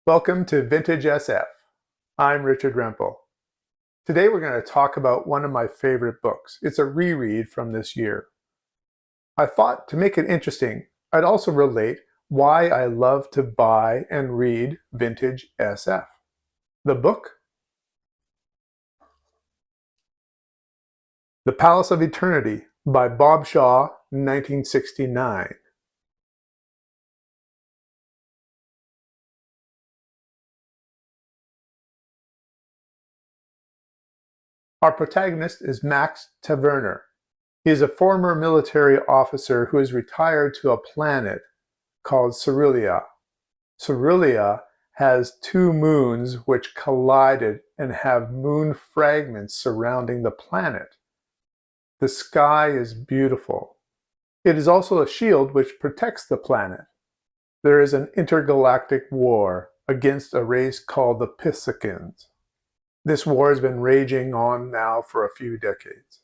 Welcome to Vintage SF. I'm Richard Rempel. Today we're going to talk about one of my favorite books. It's a reread from this year. I thought to make it interesting, I'd also relate why I love to buy and read Vintage SF. The book, The Palace of Eternity by Bob Shaw, 1969. Our protagonist is Max Taverner. He is a former military officer who is retired to a planet called Cerulia. Cerulia has two moons which collided and have moon fragments surrounding the planet. The sky is beautiful. It is also a shield which protects the planet. There is an intergalactic war against a race called the Piscicans. This war has been raging on now for a few decades.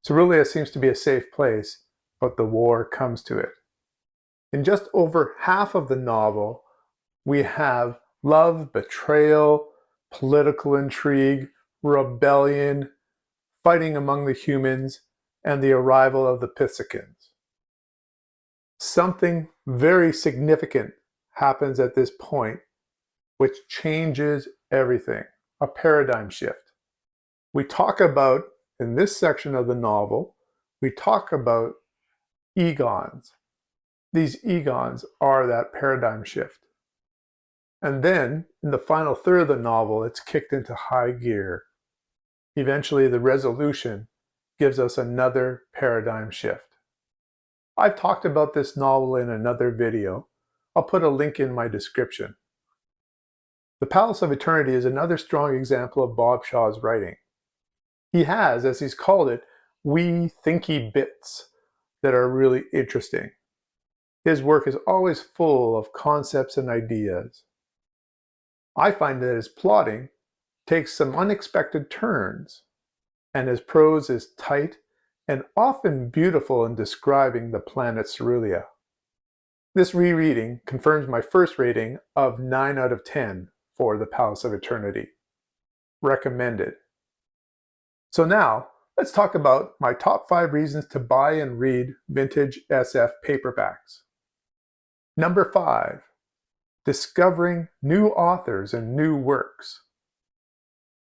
Cerulia seems to be a safe place, but the war comes to it. In just over half of the novel, we have love, betrayal, political intrigue, rebellion, fighting among the humans, and the arrival of the Piscicans. Something very significant happens at this point, which changes everything. A paradigm shift. We talk about, in this section of the novel, we talk about egons. These egons are that paradigm shift. And then, in the final third of the novel, it's kicked into high gear. Eventually, the resolution gives us another paradigm shift. I've talked about this novel in another video. I'll put a link in my description. The Palace of Eternity is another strong example of Bob Shaw's writing. He has, as he's called it, wee thinky bits that are really interesting. His work is always full of concepts and ideas. I find that his plotting takes some unexpected turns, and his prose is tight and often beautiful in describing the planet Cerulia. This rereading confirms my first rating of 9 out of 10 for The Palace of Eternity. Recommended. So now, let's talk about my top 5 reasons to buy and read Vintage SF paperbacks. Number 5, discovering new authors and new works.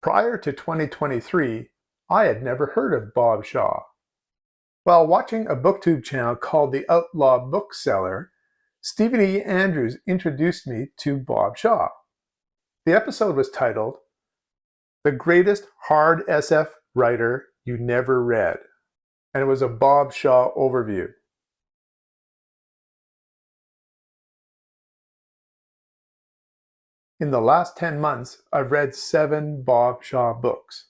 Prior to 2023, I had never heard of Bob Shaw. While watching a booktube channel called The Outlaw Bookseller, Stephen E. Andrews introduced me to Bob Shaw. The episode was titled, The Greatest Hard SF Writer You Never Read, and it was a Bob Shaw overview. In the last 10 months, I've read 7 Bob Shaw books.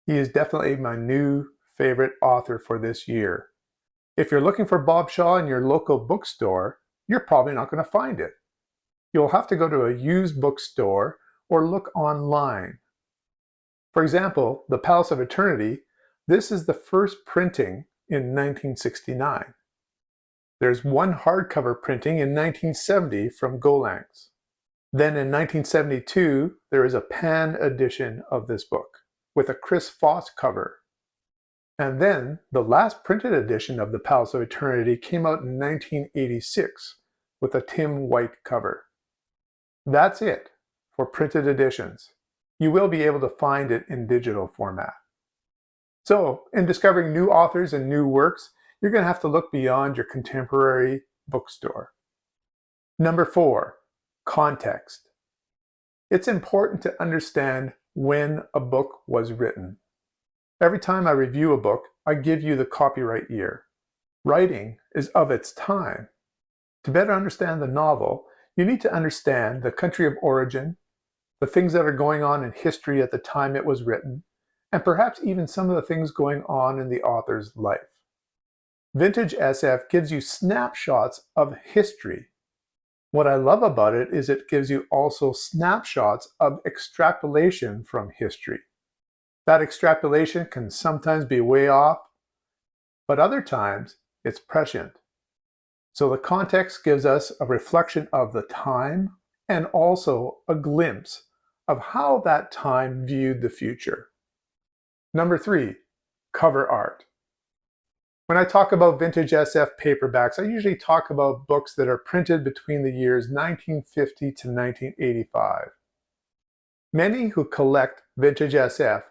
He is definitely my new favorite author for this year. If you're looking for Bob Shaw in your local bookstore, you're probably not going to find it. You'll have to go to a used bookstore or look online. For example, The Palace of Eternity, this is the first printing in 1969. There's one hardcover printing in 1970 from Gollancz. Then in 1972, there is a pan edition of this book with a Chris Foss cover. And then the last printed edition of The Palace of Eternity came out in 1986 with a Tim White cover. That's it for printed editions. You will be able to find it in digital format. So, in discovering new authors and new works, you're going to have to look beyond your contemporary bookstore. Number 4, context. It's important to understand when a book was written. Every time I review a book, I give you the copyright year. Writing is of its time. To better understand the novel, you need to understand the country of origin, the things that are going on in history at the time it was written, and perhaps even some of the things going on in the author's life. Vintage SF gives you snapshots of history. What I love about it is it gives you also snapshots of extrapolation from history. That extrapolation can sometimes be way off, but other times it's prescient. So the context gives us a reflection of the time, and also a glimpse of how that time viewed the future. Number 3, cover art. When I talk about vintage SF paperbacks, I usually talk about books that are printed between the years 1950 to 1985. Many who collect vintage SF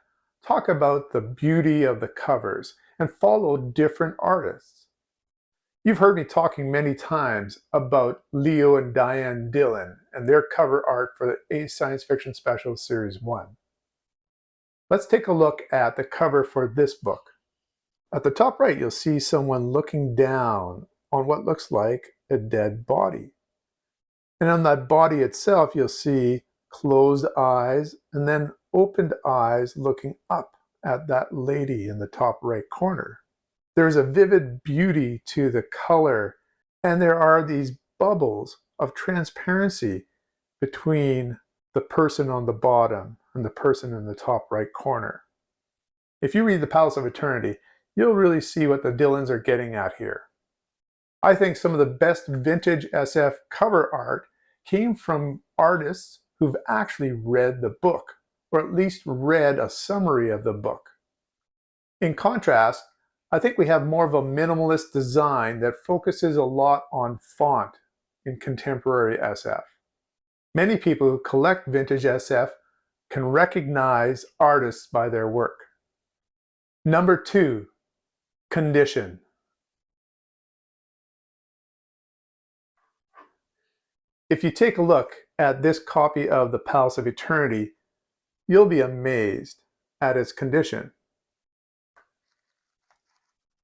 talk about the beauty of the covers and follow different artists. You've heard me talking many times about Leo and Diane Dillon and their cover art for the A Science Fiction Special Series 1. Let's take a look at the cover for this book. At the top right, you'll see someone looking down on what looks like a dead body. And on that body itself, you'll see closed eyes and then opened eyes looking up at that lady in the top right corner. There's a vivid beauty to the color, and there are these bubbles of transparency between the person on the bottom and the person in the top right corner. If you read The Palace of Eternity, you'll really see what the Dillons are getting at here. I think some of the best vintage SF cover art came from artists who've actually read the book, or at least read a summary of the book. In contrast, I think we have more of a minimalist design that focuses a lot on font in contemporary SF. Many people who collect vintage SF can recognize artists by their work. Number 2, condition. If you take a look at this copy of The Palace of Eternity, you'll be amazed at its condition.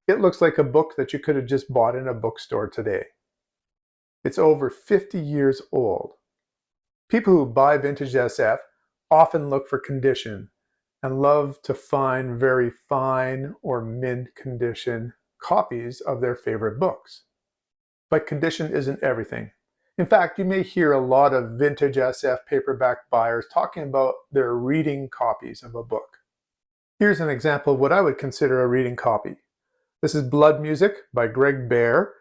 It looks like a book that you could have just bought in a bookstore today. It's over 50 years old. People who buy vintage SF often look for condition and love to find very fine or mint condition copies of their favorite books. But condition isn't everything. In fact, you may hear a lot of vintage SF paperback buyers talking about their reading copies of a book. Here's an example of what I would consider a reading copy. This is Blood Music by Greg Bear.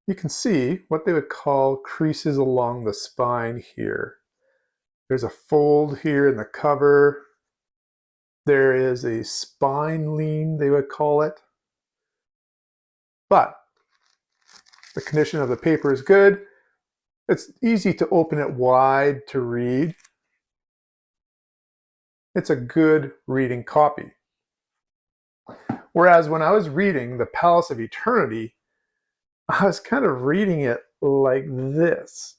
You can see what they would call creases along the spine here. There's a fold here in the cover. There is a spine lean, they would call it. But the condition of the paper is good. It's easy to open it wide to read. It's a good reading copy. Whereas when I was reading The Palace of Eternity, I was kind of reading it like this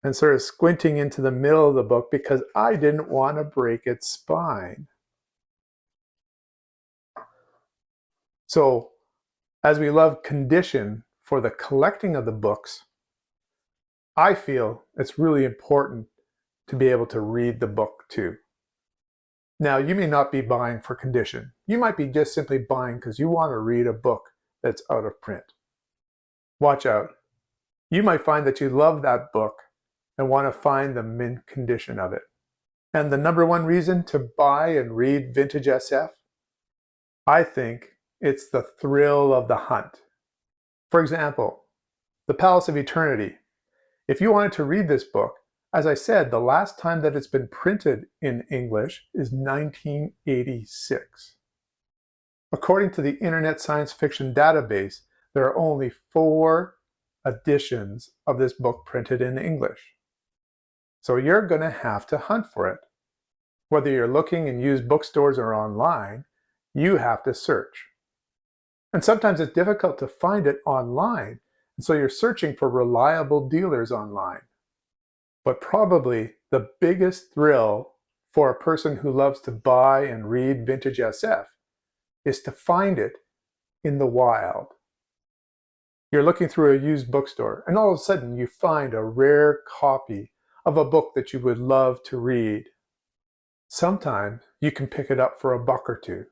and sort of squinting into the middle of the book because I didn't want to break its spine. So, as we love condition for the collecting of the books, I feel it's really important to be able to read the book too. Now, you may not be buying for condition. You might be just simply buying because you want to read a book that's out of print. Watch out. You might find that you love that book and want to find the mint condition of it. And the number one reason to buy and read vintage SF? I think it's the thrill of the hunt. For example, The Palace of Eternity. If you wanted to read this book, as I said, the last time that it's been printed in English is 1986. According to the Internet Science Fiction Database, there are only 4 editions of this book printed in English. So you're going to have to hunt for it. Whether you're looking in used bookstores or online, you have to search. And sometimes it's difficult to find it online, and so you're searching for reliable dealers online. But probably the biggest thrill for a person who loves to buy and read vintage SF is to find it in the wild. You're looking through a used bookstore, and all of a sudden you find a rare copy of a book that you would love to read. Sometimes you can pick it up for $1 or $2.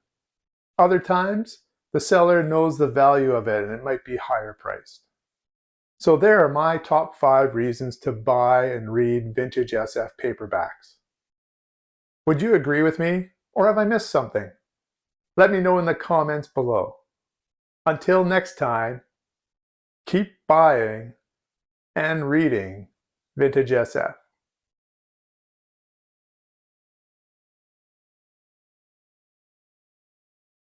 Other times, the seller knows the value of it and it might be higher priced. So there are my top 5 reasons to buy and read vintage SF paperbacks. Would you agree with me, or have I missed something? Let me know in the comments below. Until next time, keep buying and reading vintage SF.